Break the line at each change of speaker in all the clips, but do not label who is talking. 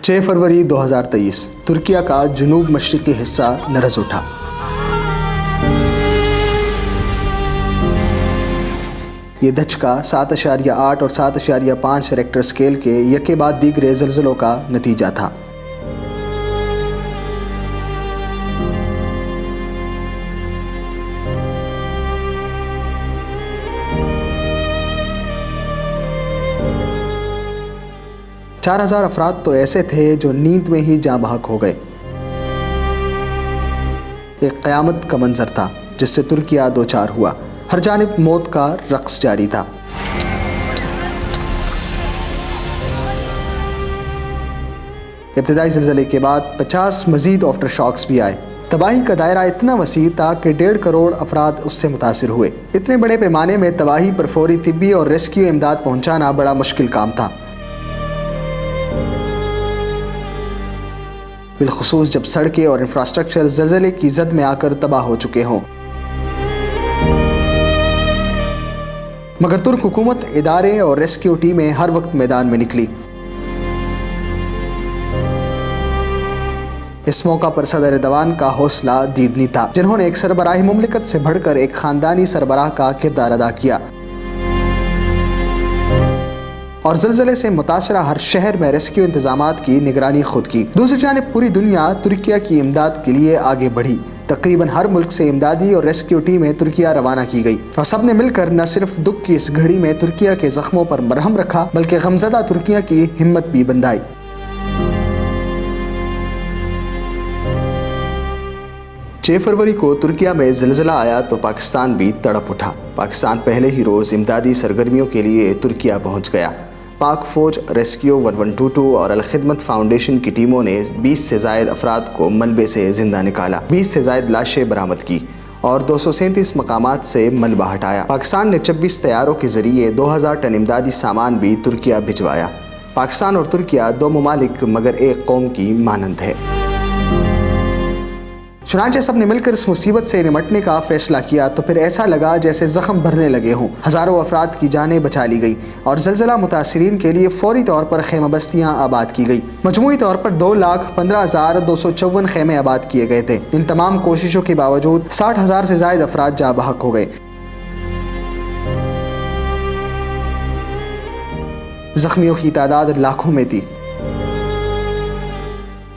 6 फरवरी 2023 तुर्किया का जुनूब मशरिकी हिस्सा लरज़ उठा। ये धचका 7.8 और 7.5 रेक्टर स्केल के यके बाद दीगरे ज़लज़लों का नतीजा था। चार 4,000 अफराद तो ऐसे थे जो नींद में ही जाँ बहक हो गए। एक क़यामत का मंजर था जिससे तुर्किया दो चार हुआ। हर जानिब मौत का रक्स जारी था। इब्तिदाई ज़लज़ले के बाद 50 मज़ीद आफ्टर शॉक्स भी आए। तबाही का दायरा इतना वसी था कि 1.5 करोड़ अफराद उससे मुतासिर हुए। इतने बड़े पैमाने में तबाही पर फौरी तिब्बी और रेस्क्यू इमदाद पहुँचाना बड़ा मुश्किल काम था, बिलखुसूस जब सड़कें और इंफ्रास्ट्रक्चर ज़लज़ले की जद में आकर तबाह हो चुके हों। मगर तुर्क हुकूमत, इदारे और रेस्क्यू टीमें हर वक्त मैदान में निकली। इस मौका पर सदर एर्दोगान का हौसला दीदनी था, जिन्होंने एक सरबराही मुमलिकत से बढ़कर एक खानदानी सरबराह का किरदार अदा किया और ज़लज़ले से मुतासरा हर शहर में रेस्क्यू इंतजामात की निगरानी खुद की। दूसरी जानिब पूरी दुनिया तुर्किया की इमदाद के लिए आगे बढ़ी। तकरीबन हर मुल्क से इमदादी और रेस्क्यू टीमें तुर्किया रवाना की गई और सब ने मिलकर न सिर्फ दुख की इस घड़ी में तुर्किया के जख्मों पर मरहम रखा, बल्कि गमज़दा तुर्किया की हिम्मत भी बंधाई। छह फरवरी को तुर्किया में ज़लज़ला आया तो पाकिस्तान भी तड़प उठा। पाकिस्तान पहले ही रोज़ इमदादी सरगर्मियों के लिए तुर्किया पहुँच गया। पाक फ़ौज, रेस्क्यू 1122 और अल-खिदमत फाउंडेशन की टीमों ने 20 से ज़ायद अफराद को मलबे से ज़िंदा निकाला, 20 से ज़ायद लाशें बरामद की और 237 मकामात से मलबा हटाया। पाकिस्तान ने 26 तैयारों के ज़रिए 2000 टन इमदादी सामान भी तुर्किया भिजवाया। पाकिस्तान और तुर्किया दो ममालिक मगर एक कौम की मानंद है। चुनांचे सब ने मिलकर इस मुसीबत से निमटने का फैसला किया तो फिर ऐसा लगा जैसे जख्म भरने लगे हों। हज़ारों अफराद की जानें बचा ली गई और ज़लज़ला मुतासिरीन के लिए फौरी तौर पर खेमा बस्तियाँ आबाद की गई। मजमूई तौर पर 2,15,254 खेमे आबाद किए गए थे। इन तमाम कोशिशों के बावजूद 60,000 से ज़ायद अफराद जाँ बहक हो गए। जख्मियों की तादाद लाखों में थी,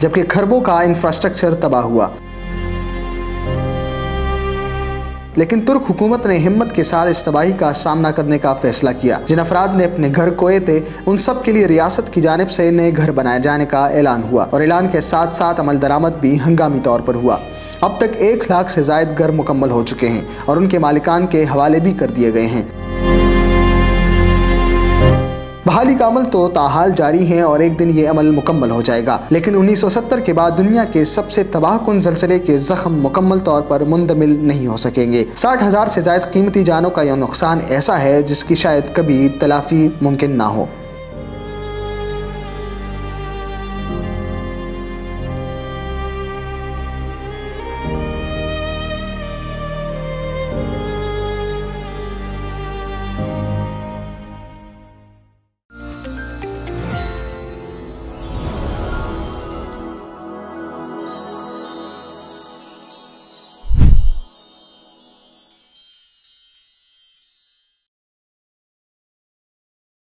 जबकि खरबों का इंफ्रास्ट्रक्चर तबाह हुआ। लेकिन तुर्क हुकूमत ने हिम्मत के साथ इस तबाही का सामना करने का फैसला किया। जिन अफराद ने अपने घर खोए थे उन सब के लिए रियासत की जानिब से नए घर बनाए जाने का ऐलान हुआ और ऐलान के साथ साथ अमल दरामद भी हंगामी तौर पर हुआ। अब तक 1 लाख से ज़ायद घर मुकम्मल हो चुके हैं और उनके मालिकान के हवाले भी कर दिए गए हैं। बहाली का अमल तो ताहाल जारी है और एक दिन ये अमल मुकम्मल हो जाएगा। लेकिन 1970 के बाद दुनिया के सबसे तबाहकुन ज़लज़ले के ज़ख्म मुकम्मल तौर पर मुंदमिल नहीं हो सकेंगे। 60,000 से ज़ायद कीमती जानों का यह नुकसान ऐसा है जिसकी शायद कभी तलाफ़ी मुमकिन ना हो।